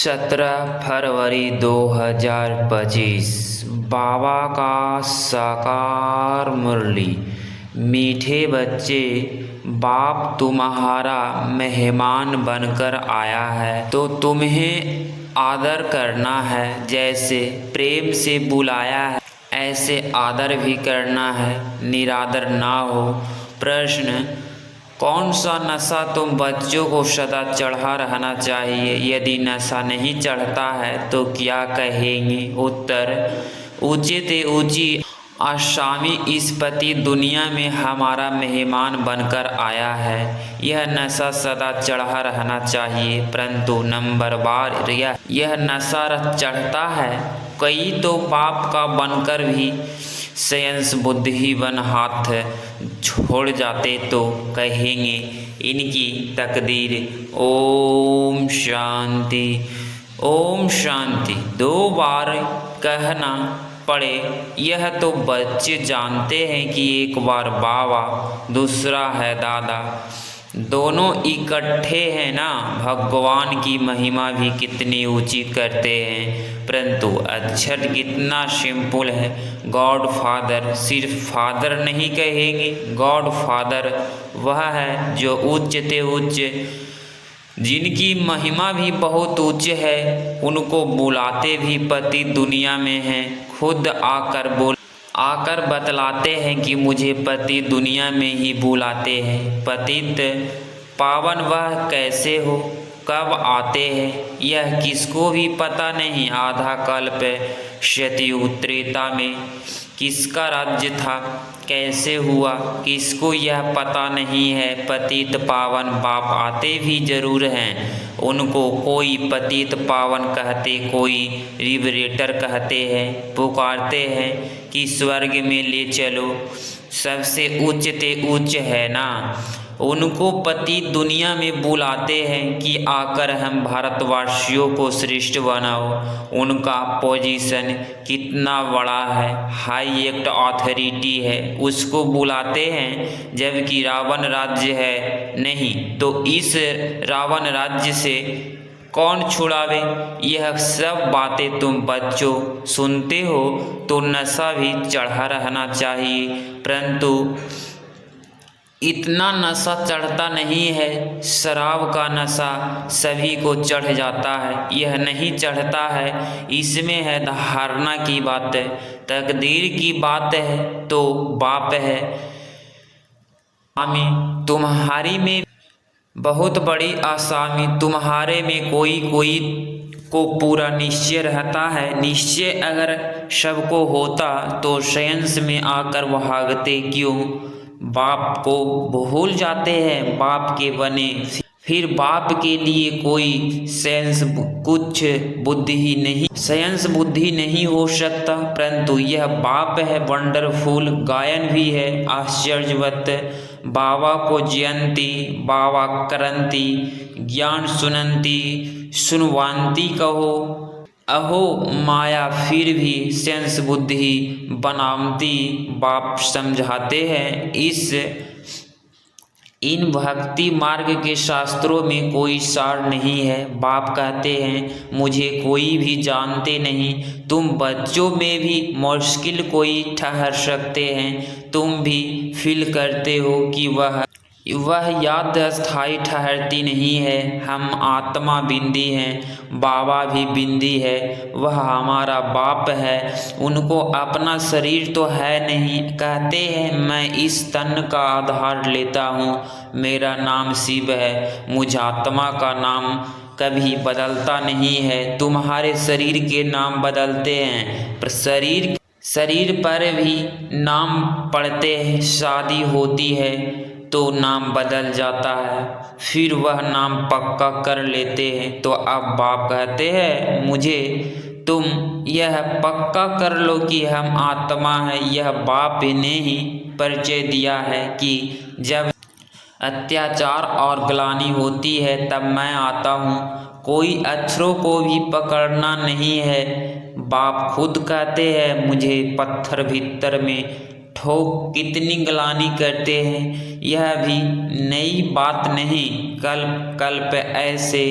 17 फरवरी 2025 बाबा का साकार मुरली। मीठे बच्चे, बाप तुम्हारा मेहमान बनकर आया है तो तुम्हें आदर करना है। जैसे प्रेम से बुलाया है ऐसे आदर भी करना है, निरादर ना हो। प्रश्न: कौन सा नशा तुम बच्चों को सदा चढ़ा रहना चाहिए? यदि नशा नहीं चढ़ता है तो क्या कहेंगे? उत्तर: ऊंचे ते ऊंची आसामी इस पति दुनिया में हमारा मेहमान बनकर आया है। यह नशा सदा चढ़ा रहना चाहिए, परंतु नंबर बार यह नशा चढ़ता है। कई तो बाप का बनकर भी सेंस बुद्धि बन हाथ छोड़ जाते तो कहेंगे इनकी तकदीर। ओम शांति, ओम शांति। 2 बार कहना पड़े यह तो बच्चे जानते हैं कि एक बार बाबा, दूसरा है दादा, दोनों इकट्ठे हैं ना। भगवान की महिमा भी कितनी ऊंची करते हैं, परंतु अक्षर कितना सिंपल है। गॉड फादर, सिर्फ फादर नहीं कहेंगे, गॉड फादर वह है जो उच्च ते उच्च, जिनकी महिमा भी बहुत उच्च है, उनको बुलाते भी पति दुनिया में हैं। खुद आकर बतलाते हैं कि मुझे पति दुनिया में ही बुलाते हैं। पतित पावन वह कैसे हो, कब आते हैं, यह किसको भी पता नहीं। आधा कल्प सतयुग त्रेता में किसका राज्य था, कैसे हुआ, किसको यह पता नहीं है। पतित पावन बाप आते भी जरूर हैं। उनको कोई पतित पावन कहते, कोई लिबरेटर कहते हैं। पुकारते हैं कि स्वर्ग में ले चलो, सबसे उच्च ते उच्च है ना। उनको पति दुनिया में बुलाते हैं कि आकर हम भारतवासियों को श्रेष्ठ बनाओ। उनका पोजीशन कितना बड़ा है, हाई एक्ट अथॉरिटी है, उसको बुलाते हैं। जबकि रावण राज्य है नहीं, तो इस रावण राज्य से कौन छुड़ावे? यह सब बातें तुम बच्चों सुनते हो तो नशा भी चढ़ा रहना चाहिए, परंतु इतना नशा चढ़ता नहीं है। शराब का नशा सभी को चढ़ जाता है, यह नहीं चढ़ता है। इसमें है धारणा की बात है, तकदीर की बात है तो बाप है। आमी तुम्हारी में बहुत बड़ी आसामी, तुम्हारे में कोई कोई को पूरा निश्चय रहता है। निश्चय अगर सबको होता तो साइंस में आकर भागते क्यों? बाप को भूल जाते हैं, बाप के बने फिर बाप के लिए कोई सेंस कुछ बुद्धि नहीं, सेंस बुद्धि नहीं हो सकता, परंतु यह बाप है। वंडरफुल गायन भी है आश्चर्यवत। बाबा को जयंती, बाबा करंती, ज्ञान सुनंती, सुनवांती कहो। अहो माया फिर भी सेंस बुद्धि बनावती। बाप समझाते हैं इन भक्ति मार्ग के शास्त्रों में कोई सार नहीं है। बाप कहते हैं मुझे कोई भी जानते नहीं, तुम बच्चों में भी मुश्किल कोई ठहर सकते हैं। तुम भी फील करते हो कि वह याद स्थायी ठहरती नहीं है। हम आत्मा बिंदी हैं, बाबा भी बिंदी है, वह हमारा बाप है। उनको अपना शरीर तो है नहीं। कहते हैं मैं इस तन का आधार लेता हूँ, मेरा नाम शिव है। मुझ आत्मा का नाम कभी बदलता नहीं है। तुम्हारे शरीर के नाम बदलते हैं, पर शरीर पर भी नाम पड़ते हैं। शादी होती है तो नाम बदल जाता है, फिर वह नाम पक्का कर लेते हैं। तो अब बाप कहते हैं मुझे तुम यह पक्का कर लो कि हम आत्मा है। यह बाप ने ही परिचय दिया है कि जब अत्याचार और ग्लानि होती है तब मैं आता हूँ। कोई अक्षरों को भी पकड़ना नहीं है। बाप खुद कहते हैं मुझे पत्थर भीतर में ठोक कितनी ग्लानि करते हैं। यह भी नई बात नहीं, कल्प कल्प ऐसे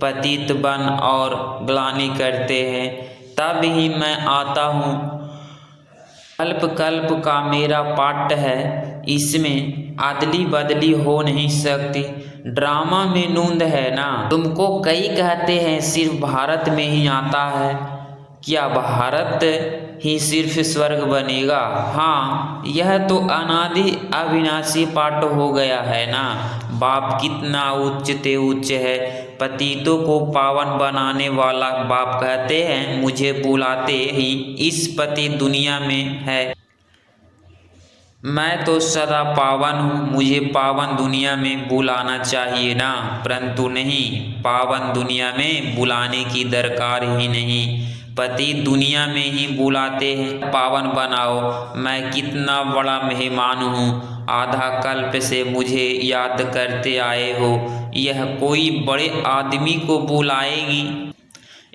पतित बन और ग्लानि करते हैं, तब ही मैं आता हूँ। कल्प कल्प का मेरा पाठ है, इसमें अदली बदली हो नहीं सकती। ड्रामा में नूंद है ना। तुमको कई कहते हैं सिर्फ भारत में ही आता है, क्या भारत ही सिर्फ स्वर्ग बनेगा? हाँ, यह तो अनादि अविनाशी पाठ हो गया है ना। बाप कितना उच्च ते उच्च है, पतितों को पावन बनाने वाला बाप कहते हैं, मुझे बुलाते ही इस पति दुनिया में है। मैं तो सदा पावन हूँ, मुझे पावन दुनिया में बुलाना चाहिए ना, परंतु नहीं, पावन दुनिया में बुलाने की दरकार ही नहीं, पति दुनिया में ही बुलाते हैं। पावन बनाओ, मैं कितना बड़ा मेहमान हूँ, आधा कल्प से मुझे याद करते आए हो। यह कोई बड़े आदमी को बुलाएगी,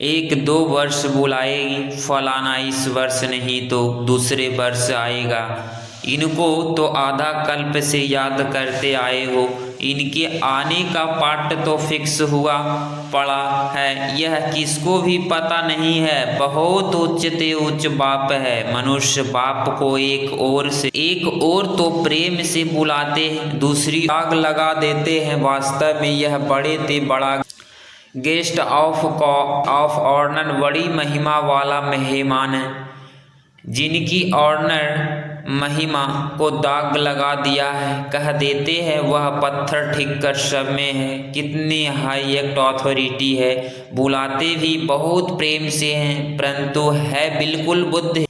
1-2 वर्ष बुलाएगी, फलाना इस वर्ष नहीं तो दूसरे वर्ष आएगा। इनको तो आधा कल्प से याद करते आए हो, इनके आने का पाठ तो फिक्स हुआ पड़ा है, यह किसको भी पता नहीं है। बहुत उच्च ते उच्च बाप है। मनुष्य बाप को एक और तो प्रेम से बुलाते हैं, दूसरी आग लगा देते हैं। वास्तव में यह बड़े ते बड़ा गेस्ट ऑफ ऑनर, बड़ी महिमा वाला मेहमान है, जिनकी ऑनर महिमा को दाग लगा दिया है। कह देते हैं वह पत्थर ठीक कर सब में है, कितनी हाई एक्ट अथॉरिटी है। बुलाते भी बहुत प्रेम से हैं, परंतु है बिल्कुल बुद्ध।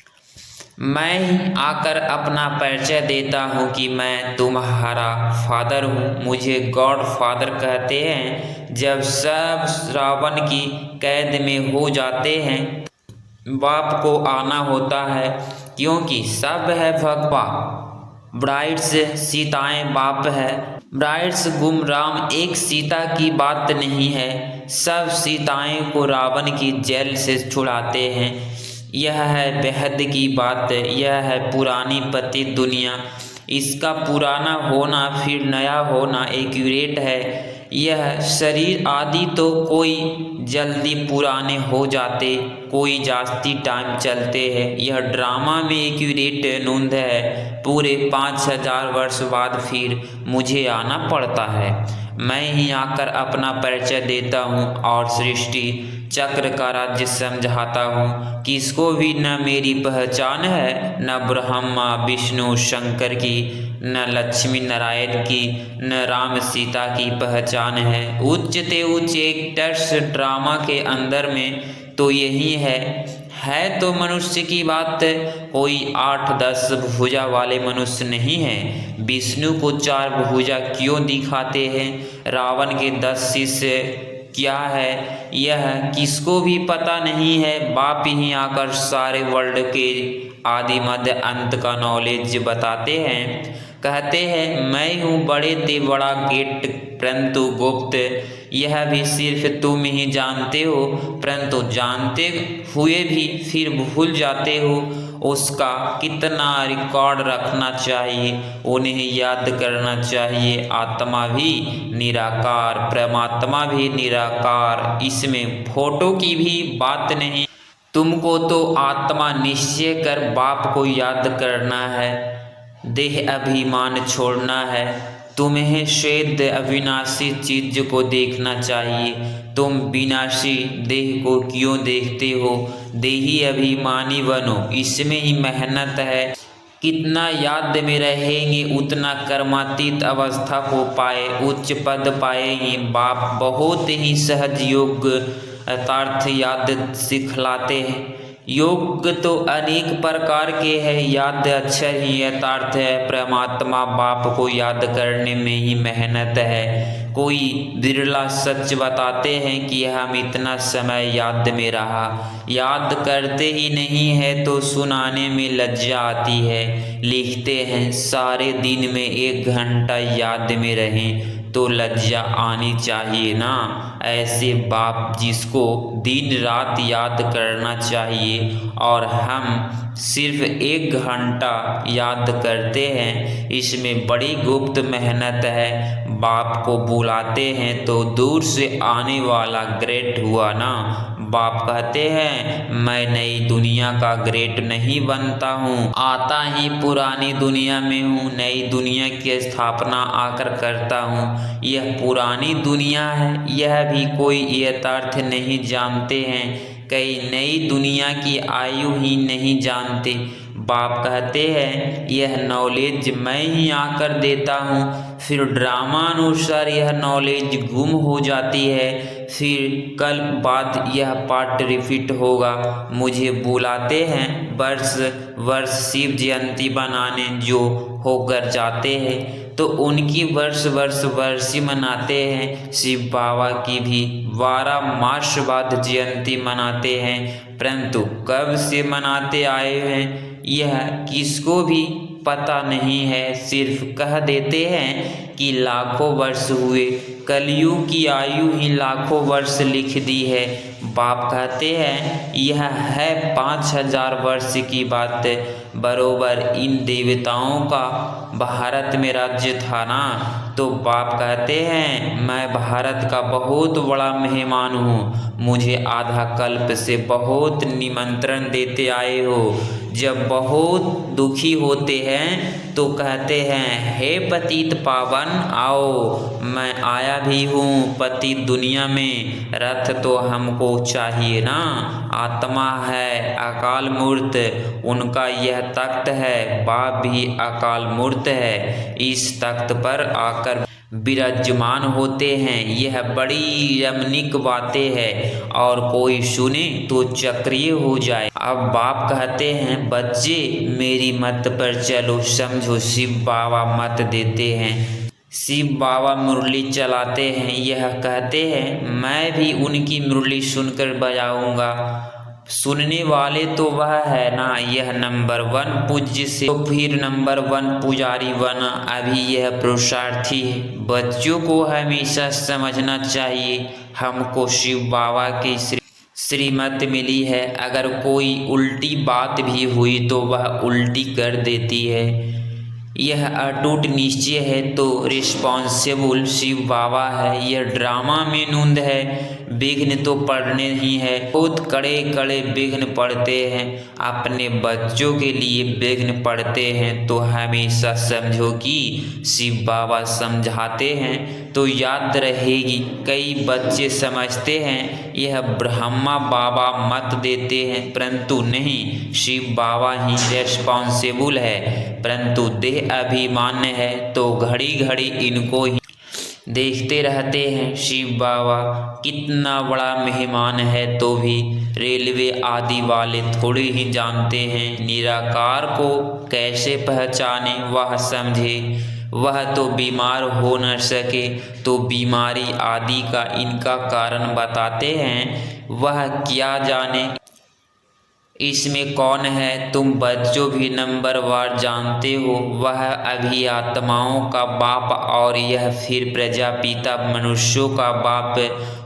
मैं ही आकर अपना परिचय देता हूँ कि मैं तुम्हारा फादर हूँ, मुझे गॉड फादर कहते हैं। जब सब रावण की कैद में हो जाते हैं, बाप को आना होता है, क्योंकि सब है भगवा। ब्राइड्स सीताएं बाप है, ब्राइड्स गुमराम, एक सीता की बात नहीं है, सब सीताएं को रावण की जेल से छुड़ाते हैं। यह है बेहद की बात, यह है पुरानी पति दुनिया। इसका पुराना होना फिर नया होना एक्यूरेट है। यह शरीर आदि तो कोई जल्दी पुराने हो जाते, कोई जास्ती टाइम चलते हैं। यह ड्रामा में एक्यूरेट नूंद है, पूरे 5000 वर्ष बाद फिर मुझे आना पड़ता है। मैं ही आकर अपना परिचय देता हूँ और सृष्टि चक्र का राज्य समझाता हूँ। किसको भी न मेरी पहचान है, न ब्रह्मा विष्णु शंकर की, न लक्ष्मी नारायण की, न राम सीता की पहचान है। उच्च ते उच्च एक्टर्स ड्रामा के अंदर में तो यही है तो मनुष्य की बात, कोई 8-10 भुजा वाले मनुष्य नहीं है। विष्णु को 4 भुजा क्यों दिखाते हैं? रावण के 10 शिष्य क्या है, यह किसको भी पता नहीं है। बाप ही आकर सारे वर्ल्ड के आदि मध्य अंत का नॉलेज बताते हैं। कहते हैं मैं हूँ बड़े ते बड़ा गेट, परंतु गुप्त, यह भी सिर्फ तुम ही जानते हो, परंतु जानते हुए भी फिर भूल जाते हो। उसका कितना रिकॉर्ड रखना चाहिए, उन्हें याद करना चाहिए। आत्मा भी निराकार, परमात्मा भी निराकार, इसमें फोटो की भी बात नहीं। तुमको तो आत्मा निश्चय कर बाप को याद करना है, देह अभिमान छोड़ना है। तुम्हें श्वेत अविनाशी चीज को देखना चाहिए। तुम विनाशी देह को क्यों देखते हो? देही अभिमानी बनो, इसमें ही मेहनत है। कितना याद में रहेंगे उतना कर्मातीत अवस्था को पाए, उच्च पद पाएंगे। बाप बहुत ही सहज योग यथार्थ याद सिखलाते हैं। योग तो अनेक प्रकार के हैं, याद अक्षर ही यथार्थ है। परमात्मा बाप को याद करने में ही मेहनत है। कोई बिरला सच बताते हैं कि हम इतना समय याद में रहा, याद करते ही नहीं है तो सुनाने में लज्जा आती है। लिखते हैं सारे दिन में 1 घंटा याद में रहें तो लज्जा आनी चाहिए ना। ऐसे बाप जिसको दिन रात याद करना चाहिए और हम सिर्फ 1 घंटा याद करते हैं, इसमें बड़ी गुप्त मेहनत है। बाप को बुलाते हैं तो दूर से आने वाला ग्रेट हुआ ना। बाप कहते हैं मैं नई दुनिया का ग्रेट नहीं बनता हूँ, आता ही पुरानी दुनिया में हूँ, नई दुनिया की स्थापना आकर करता हूँ। यह पुरानी दुनिया है, यह भी कोई यथार्थ नहीं जानते हैं, कई नई दुनिया की आयु ही नहीं जानते। बाप कहते हैं यह नॉलेज मैं ही आकर देता हूँ, फिर ड्रामा अनुसार यह नॉलेज गुम हो जाती है, फिर कल बाद यह पार्ट रिपीट होगा। मुझे बुलाते हैं वर्ष वर्ष शिव जयंती बनाने, जो होकर जाते हैं तो उनकी वर्ष वर्षी मनाते हैं। शिव बाबा की भी 12 मास बाद जयंती मनाते हैं, परंतु कब से मनाते आए हैं यह किसको भी पता नहीं है। सिर्फ कह देते हैं कि लाखों वर्ष हुए, कलयुग की आयु ही लाखों वर्ष लिख दी है। बाप कहते हैं यह है 5000 वर्ष की बात, बरोबर इन देवताओं का भारत में राज्य था ना। तो बाप कहते हैं मैं भारत का बहुत बड़ा मेहमान हूँ, मुझे आधा कल्प से बहुत निमंत्रण देते आए हो। जब बहुत दुखी होते हैं तो कहते हैं हे पतित पावन आओ, मैं आया भी हूँ पतित दुनिया में। रथ तो हमको चाहिए ना, आत्मा है अकाल मूर्त, उनका यह तख्त है, बाप भी अकाल मूर्त है, इस तख्त पर आकर विराजमान होते हैं। यह बड़ी रमणीक बातें हैं और कोई सुने तो चक्रिय हो जाए। अब बाप कहते हैं बच्चे मेरी मत पर चलो, समझो शिव बाबा मत देते हैं। शिव बाबा मुरली चलाते हैं, यह कहते हैं मैं भी उनकी मुरली सुनकर बजाऊंगा। सुनने वाले तो वह है ना, यह नंबर 1 पूज्य से तो फिर नंबर 1 पुजारी बना, अभी यह पुरुषार्थी है। बच्चों को हमेशा समझना चाहिए हमको शिव बाबा की श्रीमत मिली है, अगर कोई उल्टी बात भी हुई तो वह उल्टी कर देती है। यह अटूट निश्चय है तो रिस्पॉन्सिबल शिव बाबा है। यह ड्रामा में नूंद है, विघ्न तो पड़ने ही है, बहुत कड़े कड़े विघ्न पड़ते हैं, अपने बच्चों के लिए विघ्न पड़ते हैं। तो हमेशा समझो कि शिव बाबा समझाते हैं तो याद रहेगी। कई बच्चे समझते हैं यह ब्रह्मा बाबा मत देते हैं, परंतु नहीं, शिव बाबा ही रिस्पॉन्सिबल है, परंतु देह अभिमान्य है तो घड़ी घड़ी इनको ही देखते रहते हैं। शिव बाबा कितना बड़ा मेहमान है तो भी रेलवे आदि वाले थोड़े ही जानते हैं, निराकार को कैसे पहचाने वह समझे, वह तो बीमार हो न सके तो बीमारी आदि का इनका कारण बताते हैं, वह क्या जाने इसमें कौन है। तुम बच्चों भी नंबरवार जानते हो, वह अभी आत्माओं का बाप और यह फिर प्रजापिता मनुष्यों का बाप,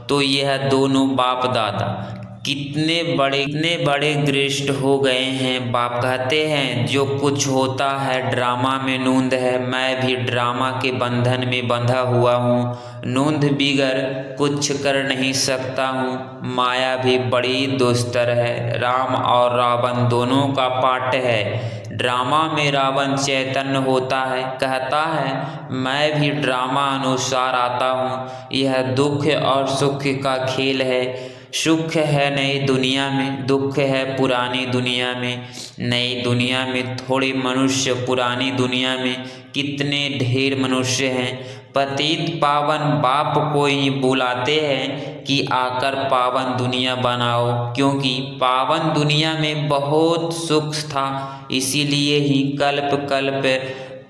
तो यह दोनों बाप दादा कितने बड़े ग्रेस्ट हो गए हैं। बाप कहते हैं जो कुछ होता है ड्रामा में नूंद है, मैं भी ड्रामा के बंधन में बंधा हुआ हूँ, नूंद बिगर कुछ कर नहीं सकता हूँ। माया भी बड़ी दुस्तर है, राम और रावण दोनों का पाठ है। ड्रामा में रावण चैतन्य होता है, कहता है मैं भी ड्रामा अनुसार आता हूँ। यह दुख और सुख का खेल है, सुख है नई दुनिया में, दुख है पुरानी दुनिया में। नई दुनिया में थोड़े मनुष्य, पुरानी दुनिया में कितने ढेर मनुष्य हैं। पतित पावन बाप को ही बुलाते हैं कि आकर पावन दुनिया बनाओ, क्योंकि पावन दुनिया में बहुत सुख था, इसीलिए ही कल्प कल्प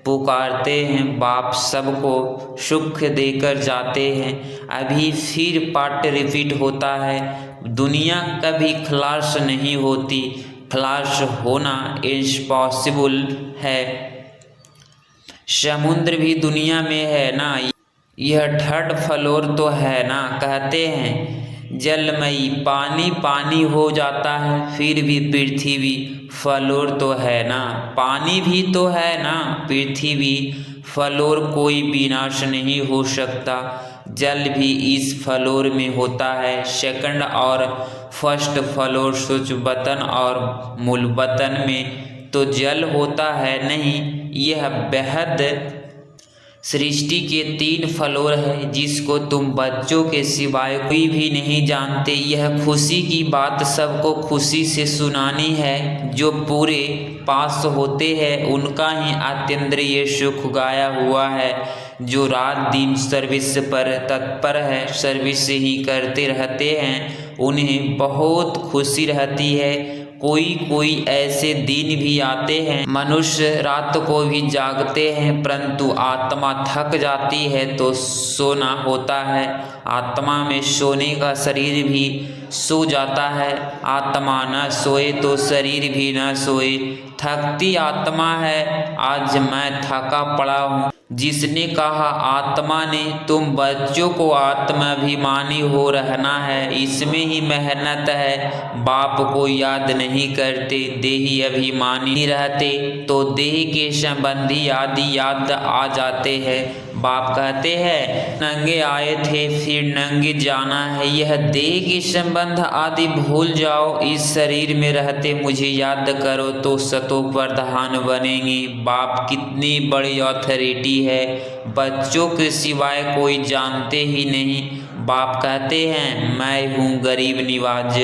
पुकारते हैं। बाप सबको सुख देकर जाते हैं। अभी फिर पार्ट रिपीट होता है। दुनिया कभी खलास नहीं होती, खलास होना इम्पॉसिबल है। समुद्र भी दुनिया में है ना, यह 3rd फ्लोर तो है ना। कहते हैं जलमयी पानी पानी हो जाता है, फिर भी पृथ्वी फ्लोर तो है ना, पानी भी तो है ना, पृथ्वी फ्लोर कोई विनाश नहीं हो सकता। जल भी इस फ्लोर में होता है। सेकंड और फर्स्ट फ्लोर स्विच बटन और मूल बटन में तो जल होता है नहीं। यह बेहद सृष्टि के 3 फ्लोर है जिसको तुम बच्चों के सिवाय कोई भी नहीं जानते। यह खुशी की बात सबको खुशी से सुनानी है। जो पूरे पास होते हैं उनका ही अतीन्द्रिय सुख गाया हुआ है। जो रात दिन सर्विस पर तत्पर है, सर्विस ही करते रहते हैं, उन्हें बहुत खुशी रहती है। कोई कोई ऐसे दिन भी आते हैं मनुष्य रात को भी जागते हैं, परंतु आत्मा थक जाती है तो सोना होता है। आत्मा में सोने का शरीर भी सो जाता है। आत्मा न सोए तो शरीर भी न सोए। थकती आत्मा है, आज मैं थका पड़ा हूँ। जिसने कहा आत्मा ने, तुम बच्चों को आत्माभिमानी हो रहना है, इसमें ही मेहनत है। बाप को याद नहीं करते, देही अभिमानी रहते तो देह के संबंधी आदि याद आ जाते हैं। बाप कहते हैं नंगे आए थे फिर नंगे जाना है। यह देह के संबंध आदि भूल जाओ, इस शरीर में रहते मुझे याद करो तो सतो प्रधान बनेंगे। बाप कितनी बड़ी अथॉरिटी है, बच्चों के सिवाय कोई जानते ही नहीं। बाप कहते हैं मैं हूँ गरीब निवाज,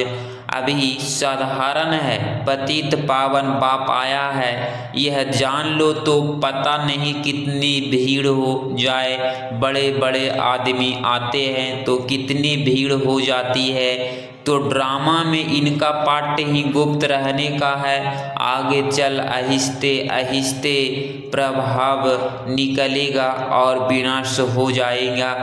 अभी साधारण है, पतित पावन बाप आया है। यह जान लो तो पता नहीं कितनी भीड़ हो जाए। बड़े बड़े आदमी आते हैं तो कितनी भीड़ हो जाती है। तो ड्रामा में इनका पाठ ही गुप्त रहने का है। आगे चल आहिस्ते आहिस्ते प्रभाव निकलेगा और विनाश हो जाएगा।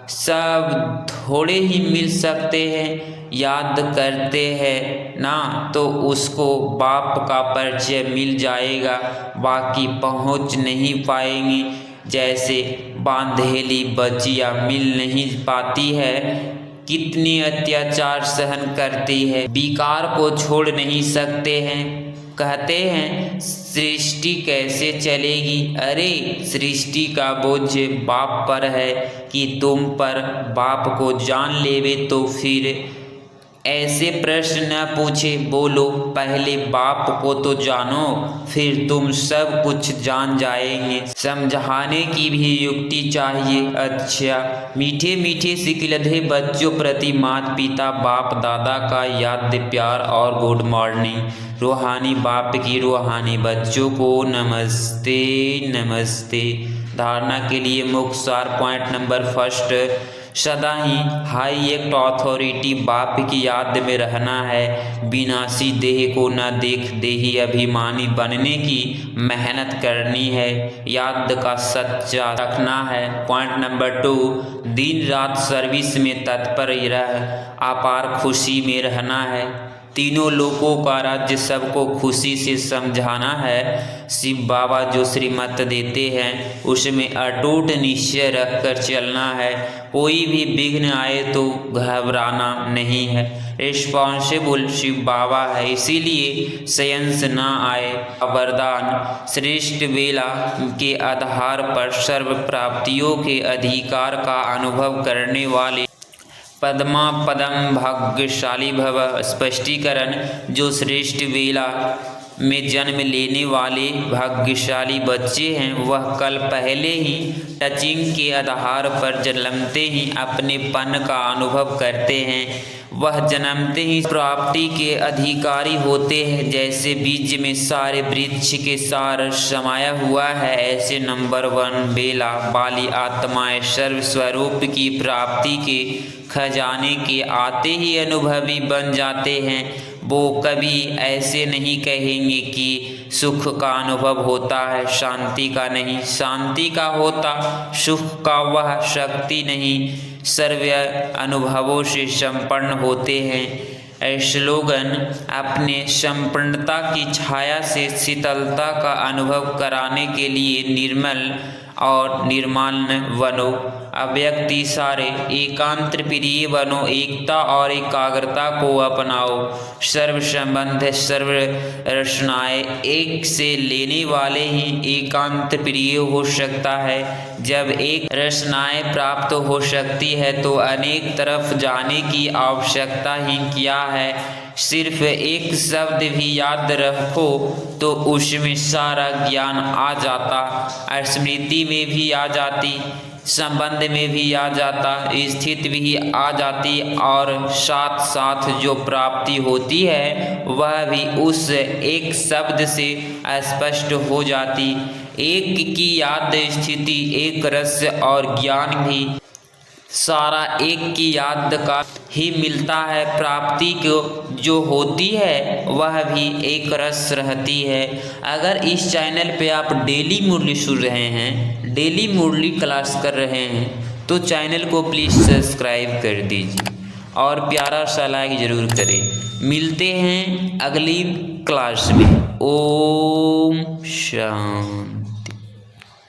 सब थोड़े ही मिल सकते हैं, याद करते हैं ना तो उसको बाप का परिचय मिल जाएगा, बाकी पहुंच नहीं पाएंगे। जैसे बांधेली बच्चियाँ मिल नहीं पाती है, कितनी अत्याचार सहन करती है, विकार को छोड़ नहीं सकते हैं। कहते हैं सृष्टि कैसे चलेगी? अरे सृष्टि का बोझ बाप पर है कि तुम पर बाप को जान लेवे तो फिर ऐसे प्रश्न न पूछे। बोलो पहले बाप को तो जानो, फिर तुम सब कुछ जान जाएंगे। समझाने की भी युक्ति चाहिए। अच्छा, मीठे मीठे सिकिलधे बच्चों प्रति माता पिता बाप दादा का याद प्यार और गुड मॉर्निंग। रूहानी बाप की रूहानी बच्चों को नमस्ते नमस्ते। धारणा के लिए मुख्य सार पॉइंट नंबर फर्स्ट, सदा ही हाई एक्ट अथॉरिटी बाप की याद में रहना है। विनाशी देह को न देख देही अभिमानी बनने की मेहनत करनी है। याद का सच्चा रखना है। पॉइंट नंबर 2, दिन रात सर्विस में तत्पर रह अपार खुशी में रहना है। तीनों लोकों का राज्य सबको खुशी से समझाना है। शिव बाबा जो श्रीमत देते हैं उसमें अटूट निश्चय रखकर चलना है। कोई भी विघ्न आए तो घबराना नहीं है। रिस्पॉन्सिबल शिव बाबा है, इसीलिए संशय न आए। वरदान, श्रेष्ठ बेला के आधार पर सर्व प्राप्तियों के अधिकार का अनुभव करने वाले पद्मा पदम भाग्यशाली भव। स्पष्टीकरण, जो श्रेष्ठ बेला में जन्म लेने वाले भाग्यशाली बच्चे हैं वह कल पहले ही टचिंग के आधार पर जन्मते ही अपने पन का अनुभव करते हैं। वह जन्मते ही प्राप्ति के अधिकारी होते हैं। जैसे बीज में सारे वृक्ष के सार समाया हुआ है, ऐसे नंबर 1 बेला वाली आत्माएं सर्व स्वरूप की प्राप्ति के खजाने के आते ही अनुभवी बन जाते हैं। वो कभी ऐसे नहीं कहेंगे कि सुख का अनुभव होता है, शांति का नहीं। शांति का होता, सुख का वह शक्ति नहीं। सर्व अनुभवों से संपन्न होते हैं। श्लोगन, अपने संपूर्णता की छाया से शीतलता का अनुभव कराने के लिए निर्मल और निर्माल्य बनो। अव्यक्ति सारे एकांत प्रिय बनो, एकता और एकाग्रता को अपनाओ। सर्व संबंध सर्व रचनाएं एक से लेने वाले ही एकांत प्रिय हो सकता है। जब एक रचनाएं प्राप्त हो सकती है तो अनेक तरफ जाने की आवश्यकता ही क्या है। सिर्फ एक शब्द भी याद रखो तो उसमें सारा ज्ञान आ जाता, स्मृति में भी आ जाती, संबंध में भी आ जाता, स्थिति भी आ जाती और साथ साथ जो प्राप्ति होती है वह भी उस एक शब्द से स्पष्ट हो जाती। एक की याद स्थिति, एक रस और ज्ञान भी सारा एक की याद का ही मिलता है। प्राप्ति को जो होती है वह भी एक रस रहती है। अगर इस चैनल पे आप डेली मुरली सुन रहे हैं, डेली मुरली क्लास कर रहे हैं तो चैनल को प्लीज़ सब्सक्राइब कर दीजिए और प्यारा सा लाइक ज़रूर करें। मिलते हैं अगली क्लास में। ओम शांति।